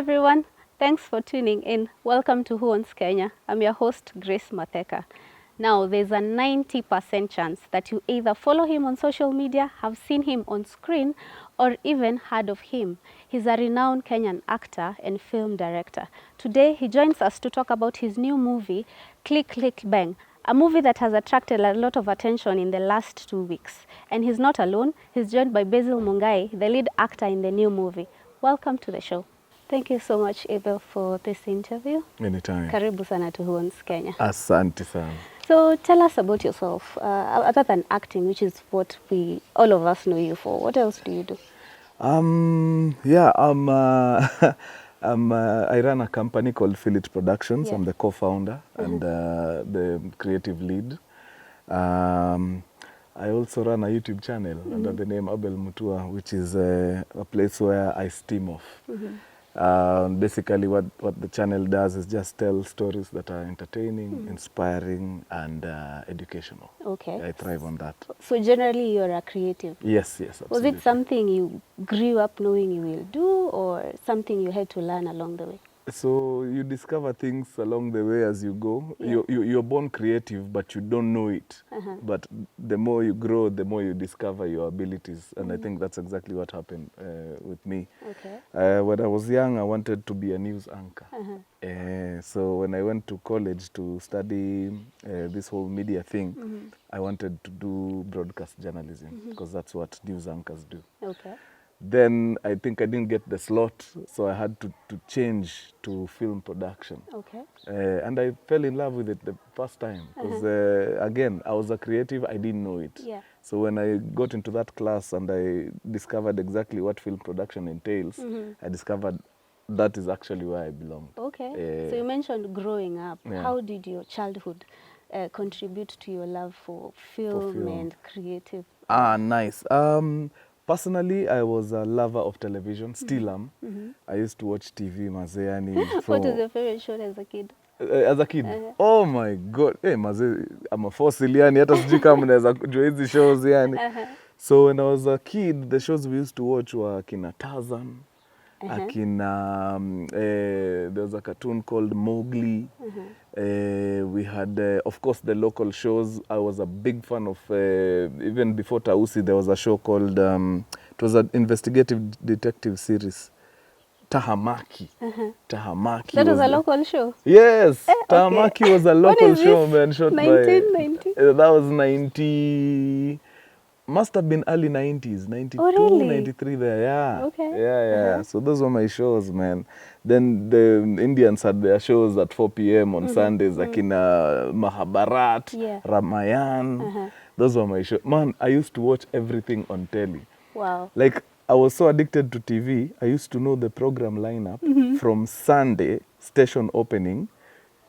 everyone. Thanks for tuning in. Welcome to Who Owns Kenya. I'm your host, Grace Matheka. Now, there's a 90% chance that you either follow him on social media, have seen him on screen, or even heard of him. He's a renowned Kenyan actor and film director. Today, he joins us to talk about his new movie, Click, Click, Bang, a movie that has attracted a lot of attention in the last 2 weeks. And he's not alone. He's joined by Basil Mungai, the lead actor in the new movie. Welcome to the show. Thank you so much, Abel, for this interview. Anytime. Karibu sana to Who Owns Kenya. Asante sana. So tell us about yourself, other than acting, which is what all of us know you for. What else do you do? I run a company called Philip Productions. Yeah. I'm the co-founder and the creative lead. I also run a YouTube channel under the name Abel Mutua, which is a place where I steam off. Basically what the channel does is just tell stories that are entertaining, inspiring, and educational. Okay. I thrive on that. So generally you're a creative. Yes, absolutely. Was it something you grew up knowing you will do, or something you had to learn along the way? So you discover things along the way as you go. Yeah. You're born creative, but you don't know it. But the more you grow, the more you discover your abilities. And I think that's exactly what happened with me. Okay. When I was young, I wanted to be a news anchor. So when I went to college to study this whole media thing, I wanted to do broadcast journalism because that's what news anchors do. Okay. Then I think I didn't get the slot, so I had to change to film production. Okay. And I fell in love with it the first time because, again, I was a creative, I didn't know it. Yeah. So when I got into that class and I discovered exactly what film production entails, I discovered that is actually where I belong. Okay. So you mentioned growing up. Yeah. How did your childhood contribute to your love for film and creative? Nice. Personally, I was a lover of television, still am. I used to watch TV, Mazeani. What was your favorite show as a kid? As a kid? Oh my God. Hey, Maze, I'm a fossil, yani. Hata sijui kama naweza kujua hizi shows, yani. So when I was a kid, the shows we used to watch were Akina Tarzan, Akina, there was a cartoon called Mowgli. We had, of course, the local shows. I was a big fan of, even before Tausi, there was a show called, it was an investigative detective series, Tahamaki. Tahamaki. That was a local show? Yes, Tahamaki was a local show, man, shot 1990? That was 90, must have been early 90s, 92, oh, really? 93 there, yeah. Okay. Yeah. So those were my shows, man. Then the Indians had their shows at 4 p.m. on Sundays, like in Mahabharat, Ramayan. Those were my shows. Man, I used to watch everything on telly. Wow. Like, I was so addicted to TV, I used to know the program lineup from Sunday, station opening,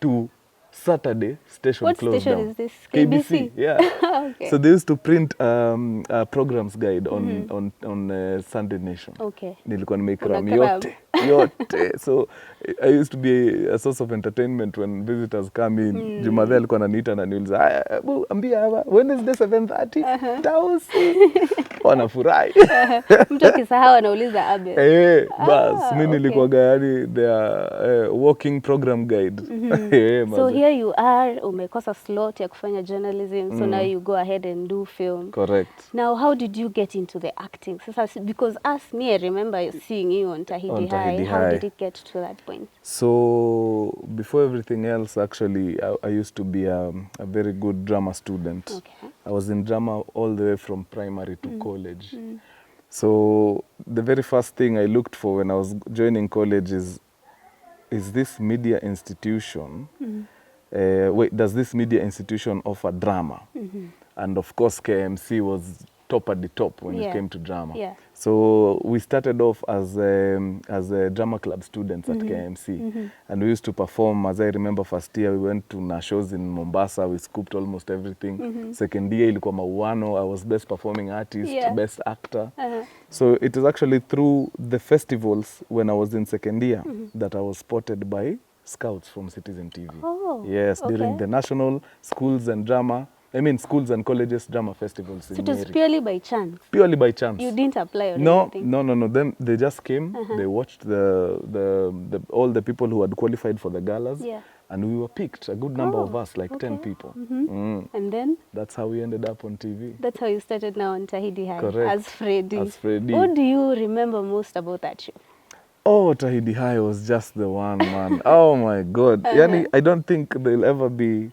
to Saturday, station what close station down. is this? KBC, yeah. Okay. So they used to print a programs guide on Sunday Nation. Okay. Nilikuwa nimekram Unakram. yote. So I used to be a source of entertainment when visitors come in. Jumadhe alikuwa ananiita na niuliza, "Aya, ambia hapa, Wednesday 7:30, Tausi." Wanafurahi. Mtu akisahau anauliza Abel. Bas, mimi nilikuwa gani their walking program guide. So here you are, umekosa slot ya kufanya journalism, so now you go ahead and do film. Correct. Now, how did you get into the acting? Because I remember seeing you on Tahidi High. How did it get to that point? So before everything else, actually, I used to be a very good drama student. Okay. I was in drama all the way from primary to college. So the very first thing I looked for when I was joining college is this media institution, does this media institution offer drama? And of course, KMC was top at the top when it came to drama. Yeah. So we started off as a drama club students at KMC. And we used to perform, as I remember first year, we went to shows in Mombasa, we scooped almost everything. Second year, ilikuwa mauano, I was best performing artist, best actor. So it is actually through the festivals when I was in second year that I was spotted by scouts from Citizen TV. Oh, yes, during the national schools and drama I mean, schools and colleges drama festivals So in it was Nyeri. purely by chance. Purely by chance. You didn't apply or No, anything? no. Them, they just came. They watched all the people who had qualified for the galas. Yeah. And we were picked, a good number of us, like okay. 10 people. And then? That's how we ended up on TV. That's how you started now on Tahidi High. Correct. As Freddy. As Freddy. What do you remember most about that show? Oh, Tahidi High was just the one, man. Oh my God. Yani, I don't think there'll ever be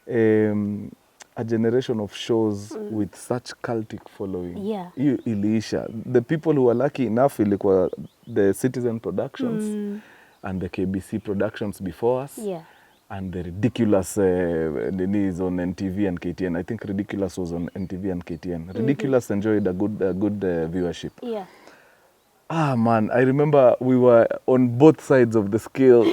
a generation of shows with such cultic following. Yeah. Hiyo iliisha. The people who were lucky enough ilikuwa the Citizen Productions and the KBC Productions before us. Yeah. And the Ridiculous is on NTV and KTN. I think Ridiculous was on NTV and KTN. Ridiculous enjoyed a good viewership. Yeah. Ah, man, I remember we were on both sides of the scale.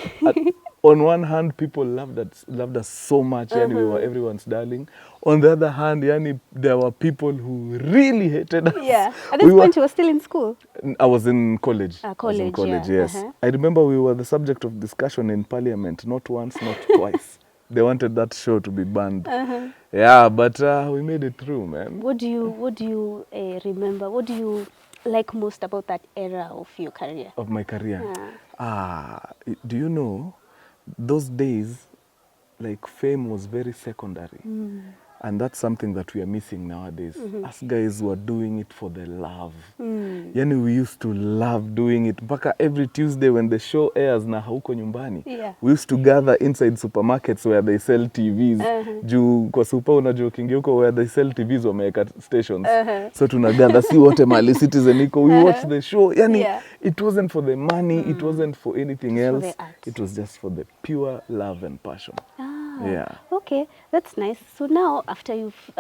On one hand, people loved us so much, yani we were everyone's darling. On the other hand, yani there were people who really hated us. Yeah. At this point, you were still in school? I was in college. College, I was in college, yeah. yes. I remember we were the subject of discussion in Parliament, not once, not twice. They wanted that show to be banned. Yeah, but we made it through, man. What do you remember? What do you like most about that era of your career? Of my career? Do you know, those days, like, fame was very secondary. And that's something that we are missing nowadays. Us guys were doing it for the love. Yani we used to love doing it. Mpaka every Tuesday when the show airs na hauko nyumbani, we used to gather inside supermarkets where they sell TVs. Juu kwa super unajua ukiingia huko where they sell TVs wameweka stations. So tunagather, si wote mali Citizen iko, we watch the show. Yani it wasn't for the money, it wasn't for anything else. It was just for the pure love and passion. Yeah. Okay, that's nice. So now, after you've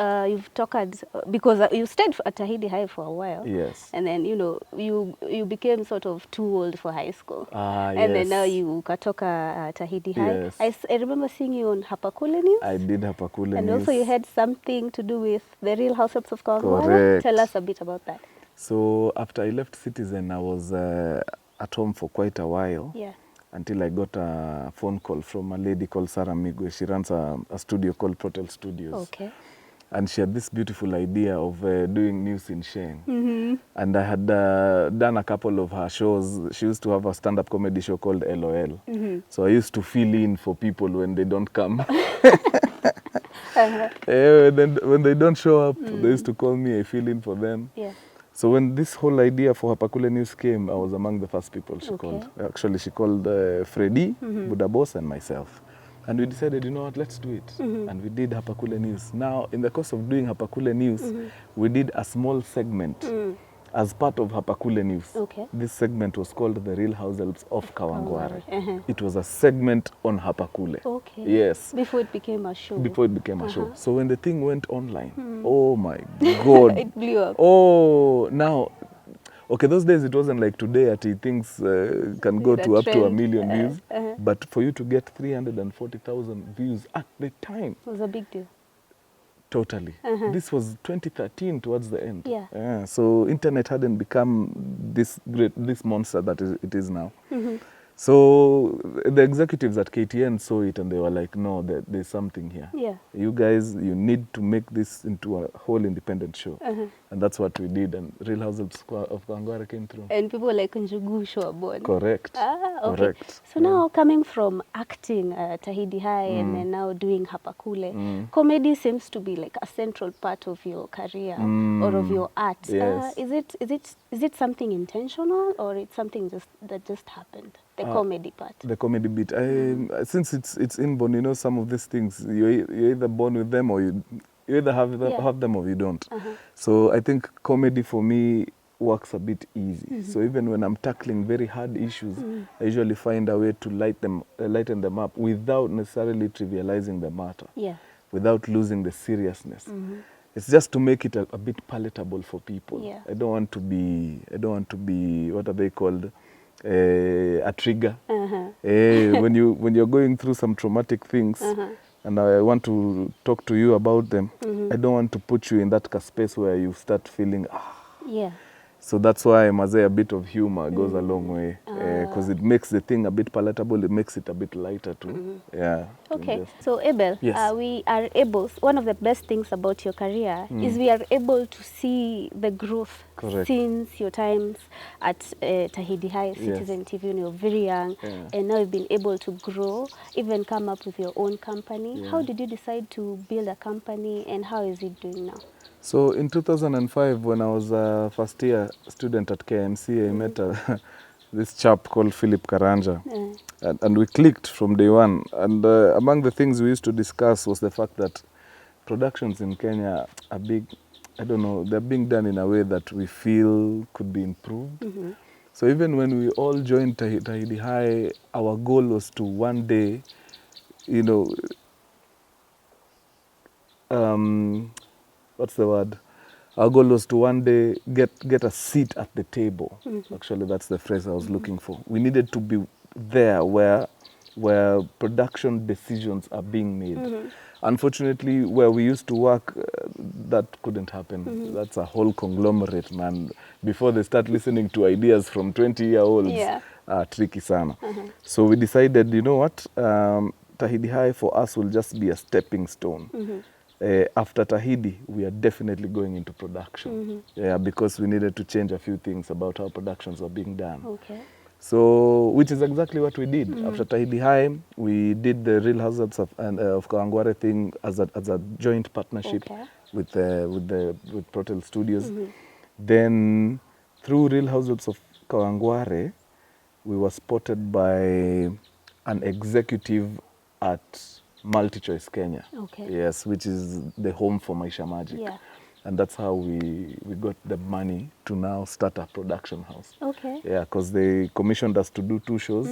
talked, because you stayed at Tahidi High for a while. Yes. And then, you know, you became sort of too old for high school. And then now you katoka Tahidi High. Yes. I remember seeing you on Hapakule News. I did Hapakule News. And also you had something to do with the Real Housewives of Kawangware. Correct. Tell us a bit about that. So after I left Citizen, I was at home for quite a while. Yeah. Until I got a phone call from a lady called Sarah Migwe. She runs a studio called Protel Studios. Okay. And she had this beautiful idea of doing news in Sheng. And I had done a couple of her shows. She used to have a stand-up comedy show called LOL. So I used to fill in for people when they don't come. Then when they don't show up, they used to call me, I fill in for them. Yeah. So when this whole idea for Hapakule News came, I was among the first people she called. Actually, she called Freddy, Buddha Boss, and myself. And we decided, you know what, let's do it. And we did Hapakule News. Now, in the course of doing Hapakule News, we did a small segment as part of Hapakule News. Okay. This segment was called The Real Housewives of Kawangware. It was a segment on Hapakule. Okay. Yes. Before it became a show. Before it became a show. So when the thing went online, oh my God. It blew up. Oh, now, okay, those days it wasn't like today at things can go to up to 1 million views. But for you to get 340,000 views at the time. It was a big deal. Totally. This was 2013 towards the end. Yeah. So internet hadn't become this monster that it is now. So the executives at KTN saw it and they were like, no, there's something here. Yeah. You guys, you need to make this into a whole independent show. And that's what we did. And Real Housewives of Kawangware came through. And people like Njugu show born. Correct. Okay. Correct. So now coming from acting at Tahidi High and then now doing Hapakule, comedy seems to be like a central part of your career or of your art. Yes. Is it something intentional or it's something that just happened? The comedy part. The comedy bit. Since it's inborn, you know, some of these things, you're either born with them or you either have them or you don't. So I think comedy for me works a bit easy. So even when I'm tackling very hard issues, I usually find a way to lighten them up without necessarily trivializing the matter. Yeah. Without losing the seriousness. It's just to make it a bit palatable for people. Yeah. I don't want to be what are they called? A trigger. When you're going through some traumatic things and I want to talk to you about them, I don't want to put you in that space where you start feeling yeah. So that's why Mazee, a bit of humor goes a long way, because it makes the thing a bit palatable. It makes it a bit lighter too. Yeah. to Okay, ingest. so Abel, Yes. we are able, one of the best things about your career is we are able to see the growth Correct. since your times at Tahidi High, Citizen TV, when you were very young, Yeah. and now you've been able to grow, even come up with your own company. Yeah. How did you decide to build a company, and how is it doing now? So in 2005, when I was a first year student at KMC, I met this chap called Philip Karanja. And we clicked from day one. And among the things we used to discuss was the fact that productions in Kenya are big, I don't know, they're being done in a way that we feel could be improved. So even when we all joined Tahidi High, our goal was to one day, you know, what's the word? Our goal was to one day get a seat at the table. Actually, that's the phrase I was looking for. We needed to be there where production decisions are being made. Unfortunately, where we used to work, that couldn't happen. That's a whole conglomerate, man. Before they start listening to ideas from 20-year-olds, Yeah. tricky sana. So we decided, you know what, Tahidi High for us will just be a stepping stone. After Tahidi, we are definitely going into production. Yeah, because we needed to change a few things about how productions were being done. Okay. So, which is exactly what we did. After Tahidi High, we did the Real Hazards of Kawangware thing as a joint partnership Okay. with Protel Studios. Then, through Real Hazards of Kawangware, we were spotted by an executive at MultiChoice Kenya. Okay. Yes, which is the home for Maisha Magic. Yeah. And that's how we got the money to now start a production house. Okay. Yeah, because they commissioned us to do 2 shows.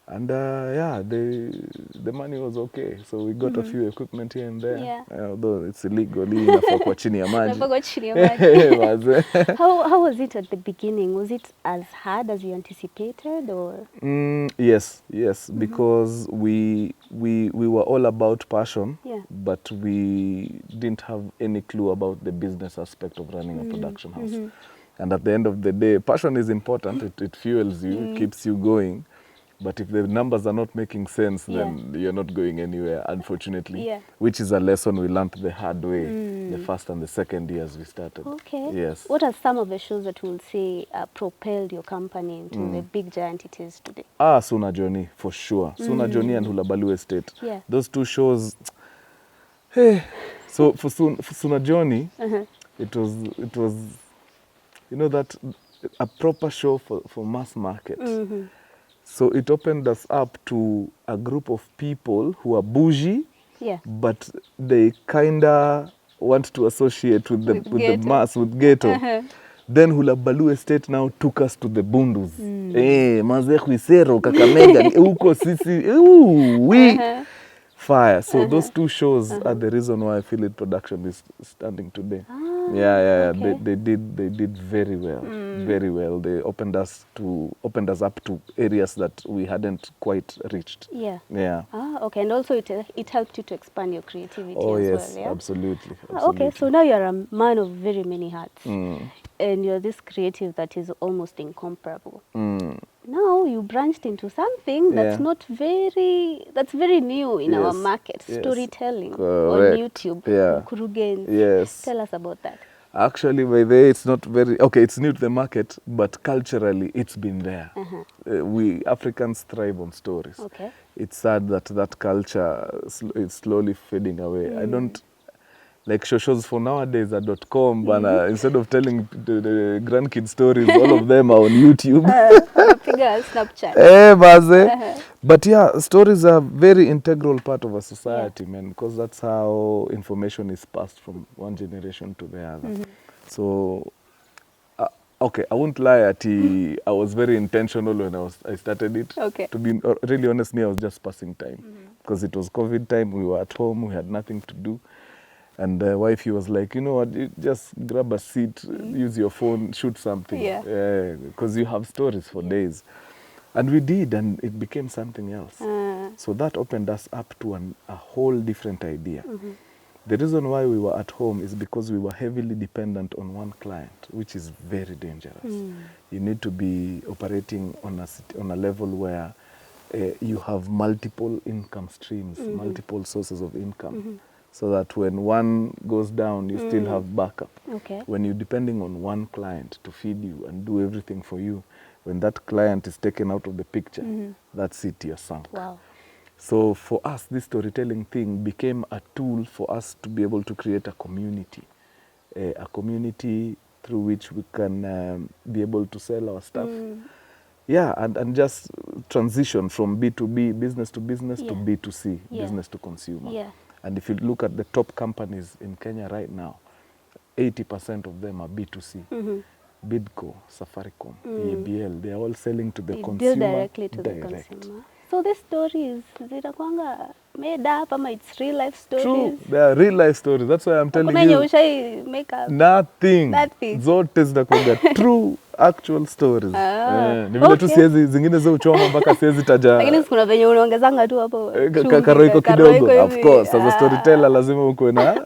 And yeah, the money was okay. So we got a few equipment here and there. Yeah. Although it's illegally inafaa kwa chini ya maji. Nafaa kwa chini ya maji. Mazee. How was it at the beginning? Was it as hard as you anticipated, or? Yes, because we were all about passion, Yeah. but we didn't have any clue about the business aspect of running a production house. And at the end of the day, passion is important. It fuels you, it keeps you going. But if the numbers are not making sense, then you're not going anywhere, unfortunately. Yeah. Which is a lesson we learned the hard way, the first and the second years we started. Okay. Yes. What are some of the shows that you will say propelled your company into the big giant it is today? Suna Johnny, for sure. Suna Johnny and Hulabalu Estate. Yeah. Those 2 shows. Hey. So for Suna Johnny, it was, you know, that a proper show for mass market. So it opened us up to a group of people who are bougie, Yeah. but they kinda want to associate with the ghetto. mass, with ghetto. Then Hulabalu Estate now took us to the Bundus. Mazee Khwisero, Kakamega, huko sisi, fire. So those 2 shows are the reason why Affiliate Production is standing today. Yeah. okay. They did very well, very well. They opened us up to areas that we hadn't quite reached. Yeah. Yeah. Okay. And also it helped you to expand your creativity Oh as yes, well, yeah? absolutely. Okay, so now you're a man of very many hats. And you're this creative that is almost incomparable. Now you branched into something that's that's very new in our market, storytelling on YouTube. Yeah. Mkurugenzi. Yes. Tell us about that. Actually, by the way, it's not very, okay, it's new to the market, but culturally it's been there. We Africans thrive on stories. Okay. It's sad that culture is slowly fading away. I don't, like shows for nowadays are .com, but instead of telling the grandkid stories, all of them are on YouTube. Snapchat. But yeah, stories are very integral part of a society, man, because that's how information is passed from one generation to the other. So, okay, I won't lie, I was very intentional when I started it. Okay. To be really honest, I was just passing time. Because it was COVID time, we were at home, we had nothing to do. And the wifey was like, you know what, you just grab a seat, use your phone, shoot something. Yeah. Because you have stories for days. And we did, and it became something else. So that opened us up to a whole different idea. The reason why we were at home is because we were heavily dependent on one client, which is very dangerous. You need to be operating on a level where you have multiple income streams, multiple sources of income, so that when one goes down, you still have backup. Okay. When you're depending on one client to feed you and do everything for you, when that client is taken out of the picture, that's it, you're sunk. Wow. So for us, this storytelling thing became a tool for us to be able to create a community through which we can be able to sell our stuff. Yeah, and just transition from B2B, business to business, to B2C, business to consumer. Yeah. And if you look at the top companies in Kenya right now, 80% of them are B2C. Bidco, Safaricom, EABL, they are all selling to the They consumer deal directly to the consumer. So these stories, zinakwanga made up ama it's real life stories? True, they are real life stories. That's why I'm telling Kuna you. ushai make up? Nothing. Nothing. Zote zinakuanga true actual stories. Ni vile tu okay. siezi zingine za uchoma mpaka siezi taja. Lakini kuna venye unaongezanga tu hapo chumvi, Karoiko karoiko kidogo. Of hivi. course, as a storyteller lazima ukue na.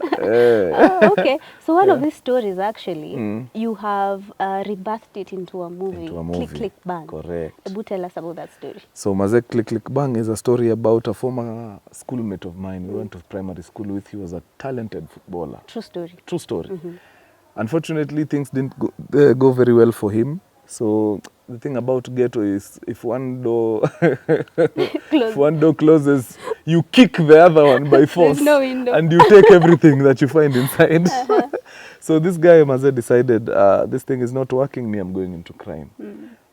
Okay, so one of these stories actually, you have rebirthed it into a movie. Into a movie. Click, Click, Bang. Correct. Ebu tell us about that story. So Maze Click Click Bang is a story about a former schoolmate of mine. We went to primary school with. He was a talented footballer. True story. True story. Unfortunately, things didn't go very well for him. So the thing about ghetto is if one door if one door closes, you kick the other one by force. There's no window. And you take everything that you find inside. So this guy, Maze, decided this thing is not working, me, I'm going into crime.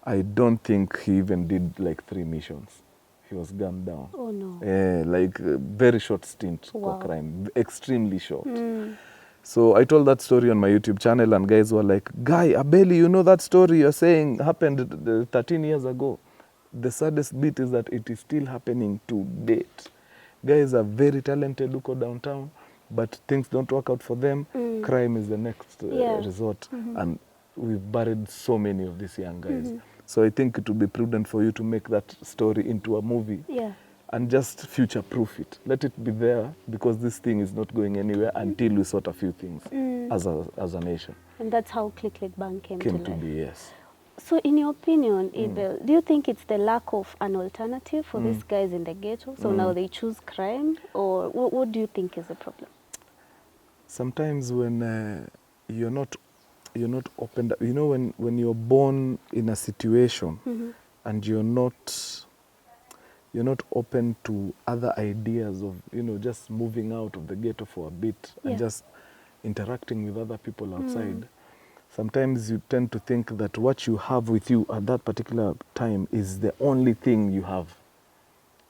I don't think he even did like 3 missions. He was gunned down. Oh no. Like a very short stint Wow. for crime, extremely short. So I told that story on my YouTube channel and guys were like, Guy, Abeli, you know that story you're saying happened 13 years ago. The saddest bit is that it is still happening to date. Guys are very talented who go downtown, but things don't work out for them. Crime is the next resort. And we've buried so many of these young guys. So I think it would be prudent for you to make that story into a movie. Yeah. And just future-proof it. Let it be there because this thing is not going anywhere until we sort a few things as a nation. And that's how Click Click Bang came to life. Be, yes. So in your opinion, Abel, do you think it's the lack of an alternative for these guys in the ghetto? So now they choose crime? Or what do you think is the problem? Sometimes when you're not opened up, you know, when you're born in a situation and you're not open to other ideas of, you know, just moving out of the ghetto for a bit and just interacting with other people outside. Sometimes you tend to think that what you have with you at that particular time is the only thing you have.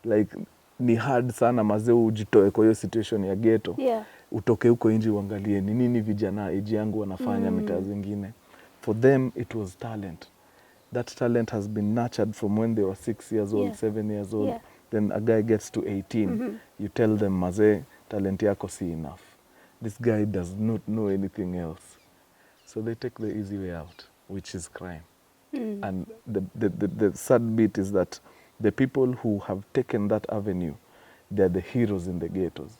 Like, ni hard sana mazee ujitoe kwa hiyo situation ya ghetto. Yeah. Utoke huko nje uangalie ni nini vijana age yangu wanafanya mitaa zingine. For them it was talent. That talent has been nurtured from when they were 6 years old, 7 years old. Yeah. Then a guy gets to 18. You tell them, Maze, talent yako si enough. This guy does not know anything else. So they take the easy way out, which is crime. And the sad bit is that the people who have taken that avenue, they're the heroes in the ghettos.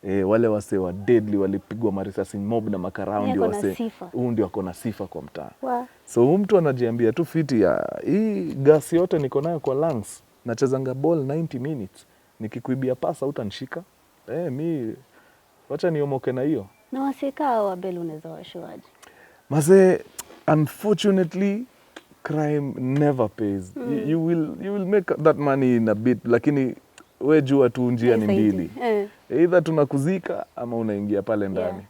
Wale wase wa deadly walipigwa marisasi mob na makaraundi wase. Huu ndio wako na sifa kwa mtaa. Wow. So mtu anajiambia tu fiti ya hii gas yote niko nayo kwa lungs. Nachezanga ball 90 minutes. Nikikuibia pasa utanishika. Mi wacha niomoke na hiyo. Na wasika wa Abel unaweza washuaje? Maze, unfortunately crime never pays. You will make that money in a bit, lakini we jua tu njia ni mbili. Either tunakuzika ama unaingia pale ndani.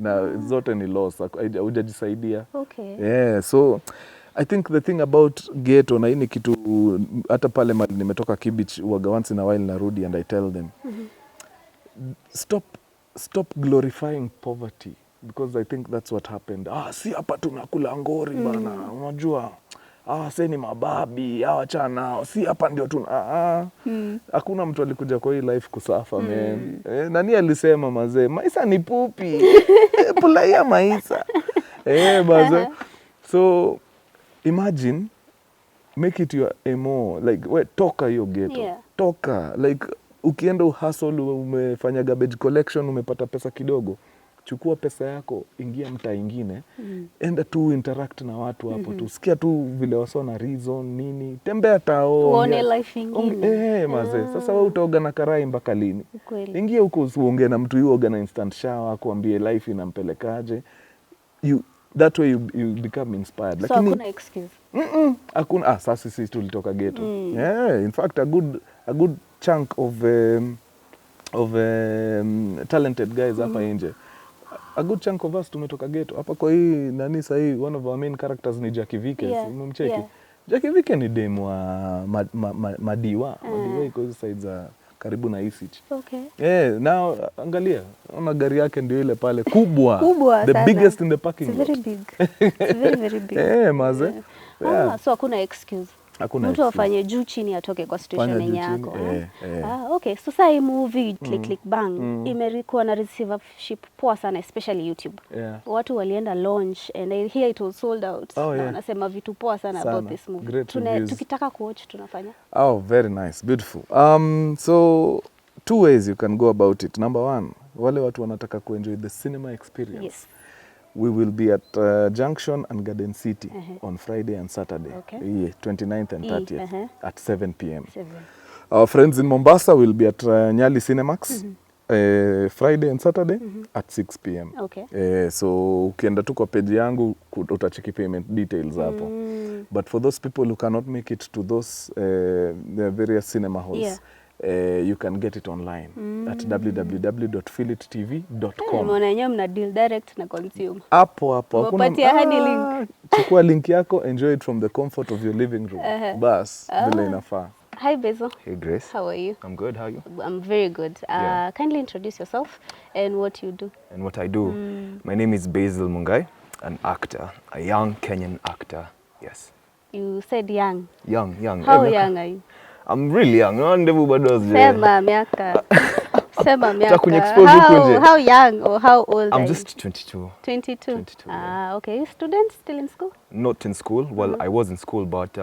Na zote ni loss, hujajisaidia. Okay. So I think the thing about ghetto na hii ni kitu hata pale mali nimetoka Kibich waga once in a while narudi and I tell them stop glorifying poverty because I think that's what happened. Si hapa tunakula ngori bana, unajua sasa ni mababi, wachana, si hapa ndio hakuna mtu alikuja kwa hii life kusafa man. Nani alisema mazee, maisha ni pupi. Pulaya maisha. Maze. So imagine, make it your MO, like toka hiyo ghetto. Toka, like ukienda uhustle, umefanya garbage collection, umepata pesa kidogo, chukua pesa yako, ingia mtaa ingine, enda tu interact na watu hapo tu, sikia tu vile wasona reason nini, tembea tao, uone life ingine. Mazee, sasa wewe utaoga na karai mpaka lini? Kweli. Ingia huko uongee na mtu, yuoga na instant shower, kuambie life inampelekaje. That way you become inspired. So hakuna excuse. Hakuna. Sasa sisi tulitoka ghetto. Yeah, in fact a good chunk of talented guys hapa nje. A good chunk of us tumetoka ghetto. Hapa kwa hii nani sasa hii, one of our main characters ni Jackie Vickers. Umemcheki? Yeah. Jackie Vickers ni demu wa Madiwa. Madiwa iko hizo side za karibu na Isich. Okay. Now angalia, ona gari yake ndio ile pale kubwa. The sana. biggest in the parking lot. It's very big. It's very very big. Maze. Yeah. So hakuna excuse. Mtu afanye juu chini atoke kwa situation yenye yako. Okay. So sasa hii movie Click Bang imekuwa na receivership poa sana, especially YouTube. Watu walienda launch and I hear it was sold out. Na wanasema vitu poa sana about this movie. Tukitaka kuwatch tunafanya. Oh, very nice. Beautiful. So 2 ways you can go about it. Number 1, wale watu wanataka kuenjoy the cinema experience. Yes. We will be at Junction and Garden City on Friday and Saturday, 29th and 30th at 7 p.m. Our friends in Mombasa will be at Nyali Cinemax Friday and Saturday at 6 p.m. Okay. So ukienda tu kwa page yangu utacheki payment details hapo. But for those people who cannot make it to those the various cinema halls, you can get it online at www.philittv.com. Mwana yenyewe mna deal direct na consumer. Hapo. Wapatia hadi link. Chukua link yako, enjoy it from the comfort of your living room. Bas, vile inafaa. Hi Basil. Hey Grace. How are you? I'm good, how are you? I'm very good. Kindly introduce yourself and what you do. And what I do? My name is Basil Mungai, an actor, a young Kenyan actor, yes. You said young. Young. How young are you? I'm really young. Sema miaka. How young or how old I'm just 22. 22? 22, yeah. Okay. You student, still in school? Not in school. Well, I was in school, but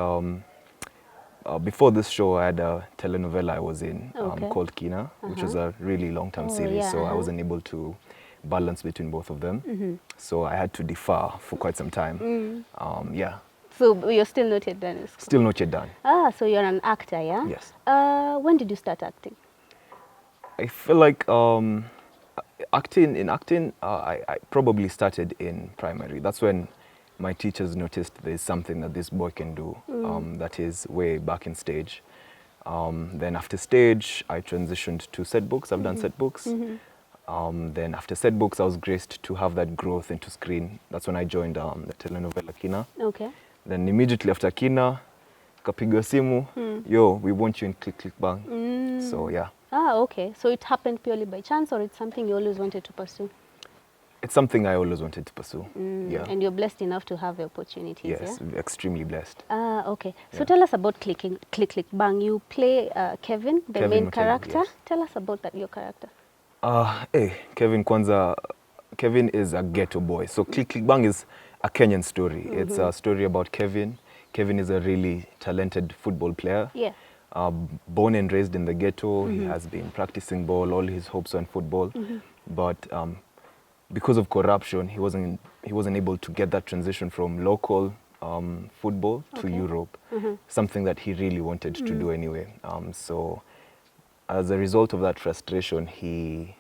before this show, I had a telenovela I was in called Kina, which was a really long-term series, so I wasn't able to balance between both of them. So I had to defer for quite some time. So you're still not yet done in school? Still not yet done. So you're an actor, yeah? Yes. When did you start acting? I feel like acting, I probably started in primary. That's when my teachers noticed there's something that this boy can do, that is way back in stage. Then after stage, I transitioned to set books. I've done set books. Then after set books, I was graced to have that growth into screen. That's when I joined the telenovela Kina. Okay. Then immediately after Kina, kapigwa simu, yo, we want you in Click Bang. So yeah. Okay. So it happened purely by chance, or it's something you always wanted to pursue? It's something I always wanted to pursue. Yeah. And you're blessed enough to have the opportunities. Yes, extremely blessed. Okay. So tell us about Click Bang. You play Kevin, the main character. Yes. Tell us about your character. Kevin Kwanza. Kevin is a ghetto boy. So Click Bang is a Kenyan story. It's a story about Kevin. Kevin is a really talented football player. Yeah. Born and raised in the ghetto. He has been practicing ball. All his hopes were in football. But because of corruption, he wasn't able to get that transition from local football to Europe. Something that he really wanted to do anyway. So as a result of that frustration, he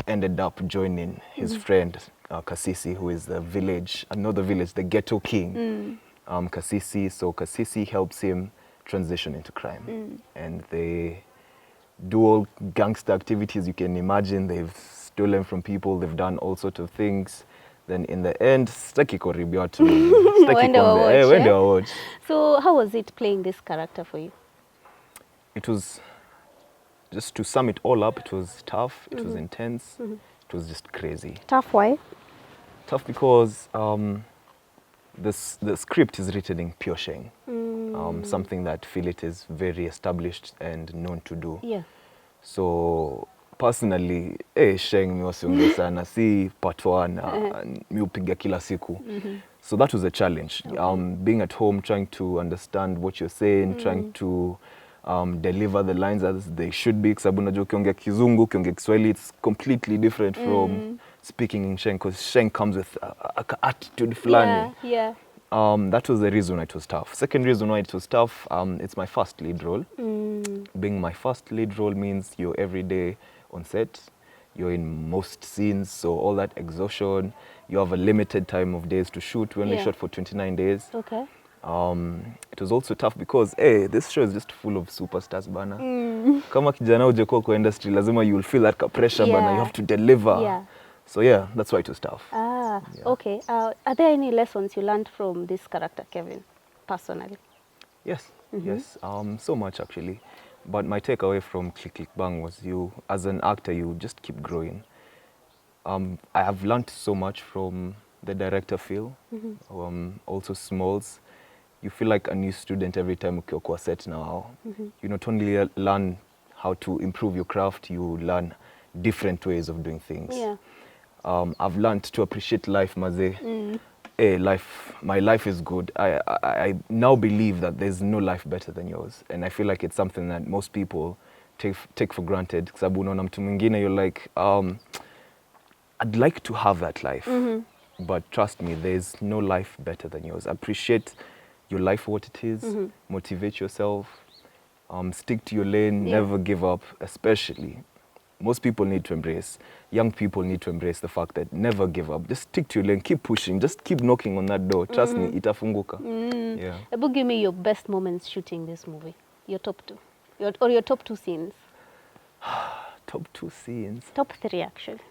ended up joining his friend Kasisi, who is the ghetto king. Kasisi. So Kasisi helps him transition into crime. And they do all gangster activities you can imagine. They've stolen from people, they've done all sorts of things. Then in the end, staki koribia tu. When do I watch? So how was it playing this character for you? It was, just to sum it all up, it was tough, it was intense, it was just crazy. Tough, why? Tough because the script is written in pure Sheng. Something that Philip is very established and known to do. Yeah. So personally, Sheng mi wasiongea sana, si patwa na mi upiga kila siku. So that was a challenge. Being at home, trying to understand what you're saying, trying to deliver the lines as they should be. Kwa sababu unajua ukiongea Kizungu, ukiongea Kiswahili, it's completely different from speaking in Sheng, because Sheng comes with a attitude fulani. Yeah. That was the reason why it was tough. Second reason why it was tough, it's my first lead role. Being my first lead role means you're every day on set. You're in most scenes, so all that exhaustion. You have a limited time of days to shoot. We only shot for 29 days. Okay. It was also tough because, hey, this show is just full of superstars, bana. Kama kijana ujekuwa kwa industry, lazima you'll feel that pressure, bana. You have to deliver. Yeah. So yeah, that's why it was tough. Okay. Are there any lessons you learned from this character, Kevin, personally? Yes, yes, so much actually. But my takeaway from Click Click Bang was you, as an actor, you just keep growing. I have learned so much from the director Phil, also Smalls. You feel like a new student every time ukiwa kwa set now. You not only learn how to improve your craft, you learn different ways of doing things. Yeah. I've learned to appreciate life, maze. Hey, my life is good. I now believe that there's no life better than yours. And I feel like it's something that most people take for granted. Kwa sababu unaona mtu mwingine, you're like, I'd like to have that life. But trust me, there's no life better than yours. Appreciate your life for what it is. Motivate yourself. Stick to your lane. Never give up, especially. Most people need to embrace, young people need to embrace the fact that never give up. Just stick to your lane, keep pushing, just keep knocking on that door. Trust me, itafunguka. Yeah. Ebu, give me your best moments shooting this movie. Your top two. Your top two scenes. Top two scenes. Top three, actually.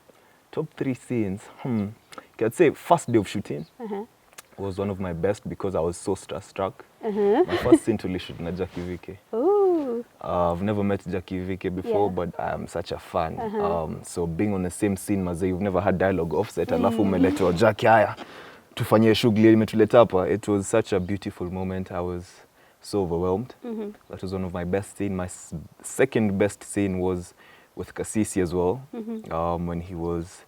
Top three scenes. I'd say first day of shooting was one of my best because I was so starstruck. My first scene to shoot na Jackie Vike. Ooh. I've never met Jackie Vike before, but I'm such a fan. So being on the same scene, maze, you've never had dialogue offset, alafu umeletewa Jackie, haya, tufanyie shughuli imetuleta hapa. It was such a beautiful moment. I was so overwhelmed. That was one of my best scenes. My second best scene was with Kasisi as well, when he was,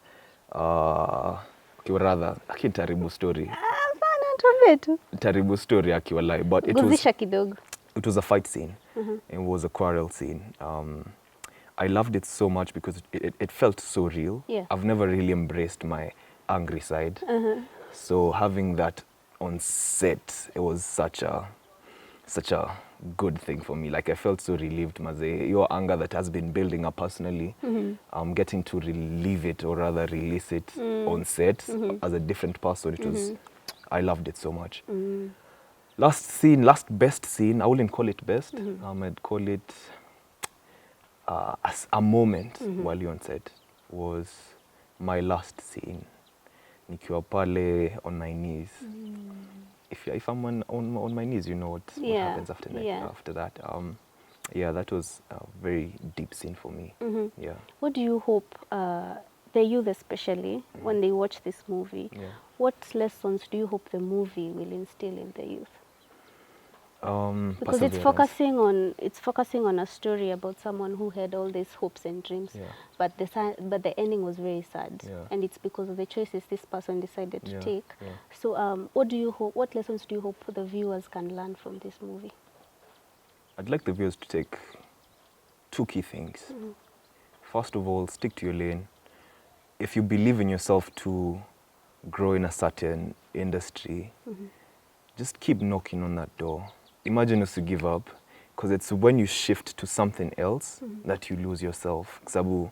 rather, akin taribu story. Taribu story akiwa live, but it was a fight scene. It was a quarrel scene. I loved it so much because it felt so real. Yeah. I've never really embraced my angry side. So having that on set, it was such a good thing for me. Like, I felt so relieved, maze. Your anger that has been building up personally, getting to relieve it, or rather release it on set as a different person. It was, I loved it so much. Last best scene, I wouldn't call it best. I'd call it as a moment while you're on set, was my last scene. Nikiwa pale on my knees. If I'm on my knees, you know what happens after that. Yeah, that was a very deep scene for me. Yeah. What do you hope the youth, especially when they watch this movie, what lessons do you hope the movie will instill in the youth? Because it's focusing on a story about someone who had all these hopes and dreams, but the ending was very sad, and it's because of the choices this person decided to take. So what lessons do you hope the viewers can learn from this movie? I'd like the viewers to take two key things. First of all, stick to your lane. If you believe in yourself to grow in a certain industry, just keep knocking on that door. Imagine us to give up, because it's when you shift to something else that you lose yourself. Sabu,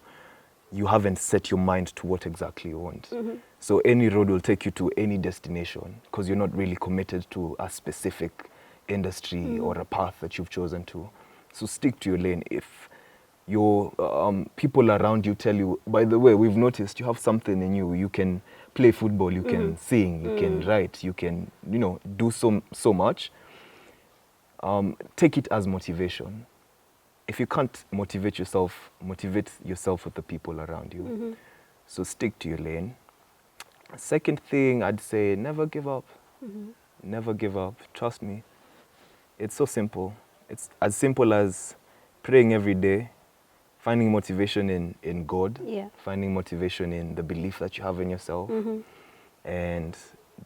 you haven't set your mind to what exactly you want. So any road will take you to any destination, because you're not really committed to a specific industry or a path that you've chosen to. So stick to your lane. If your people around you tell you, by the way, we've noticed you have something in you. You can play football, you can sing, you can write, you can, do so much. Take it as motivation. If you can't motivate yourself with the people around you. So stick to your lane. Second thing, I'd say never give up. Never give up. Trust me. It's so simple. It's as simple as praying every day, finding motivation in God, finding motivation in the belief that you have in yourself. And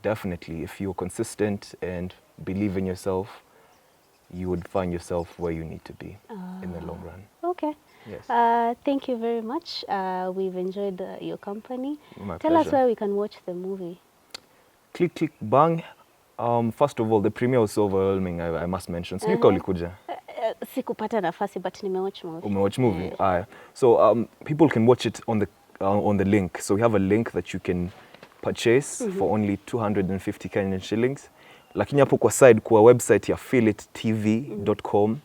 definitely, if you're consistent and believe in yourself, you would find yourself where you need to be in the long run. Okay. Yes. Thank you very much. We've enjoyed your company. My Tell us pleasure. where we can watch the movie. Click, click, bang. First of all, the premiere was so overwhelming, I must mention. Sijui kama ulikuja. Sikupata nafasi but nimewatch movie. Umewatch movie? Aye. So people can watch it on the link. So we have a link that you can purchase for only 250 Kenyan shillings. Lakini hapo kwa side kwa website ya feelittv.com.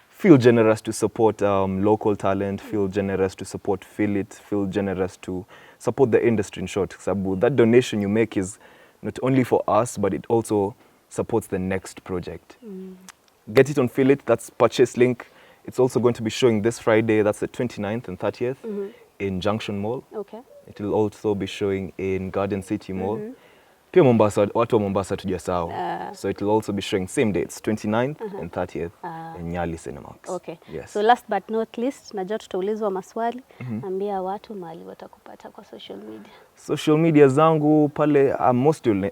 Feel generous to support local talent, feel generous to support Feel It, feel generous to support the industry in short. Sababu that donation you make is not only for us, but it also supports the next project. Get it on Feel It, that's purchase link. It's also going to be showing this Friday, that's the 29th and 30th in Junction Mall. Okay. It will also be showing in Garden City Mall. Pia Mombasa, watu wa Mombasa tujasahau. So it will also be showing same dates, 29th and 30th in Nyali Cinemax. Okay. Yes. So last but not least, najua tutaulizwa maswali. Ambia watu mahali watakupata kwa social media. Social media zangu pale, I'm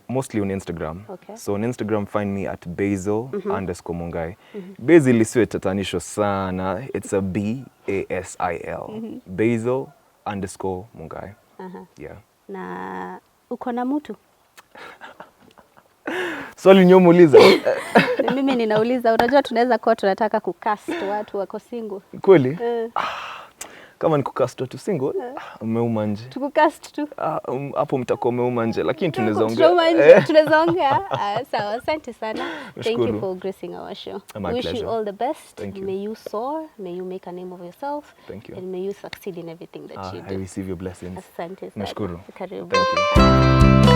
mostly on Instagram. Okay. So on Instagram, find me at Basil_Mungai. Basil isiwe tatanisho sana. It's a B-A-S-I-L. Basil_Mungai. Yeah. Na uko na mtu? Swali nyomuuliza. Mimi ninauliza, unajua tunaweza kuwa tunataka kucast watu wako single. Kweli? Kama nikukast watu single, umeuma nje. Tukucast tu. Hapo mtakuwa umeuma nje, lakini tunaweza ongea. Tunaweza ongea. Sawa, asante sana. Thank you Nashukuru. for gracing our show. My Wish you pleasure. all the best. Thank you. May you soar, may you make a name of yourself. Thank you. And may you succeed in everything that you I do. receive your blessings. Asante sana. Nashukuru. Karibu. Thank you.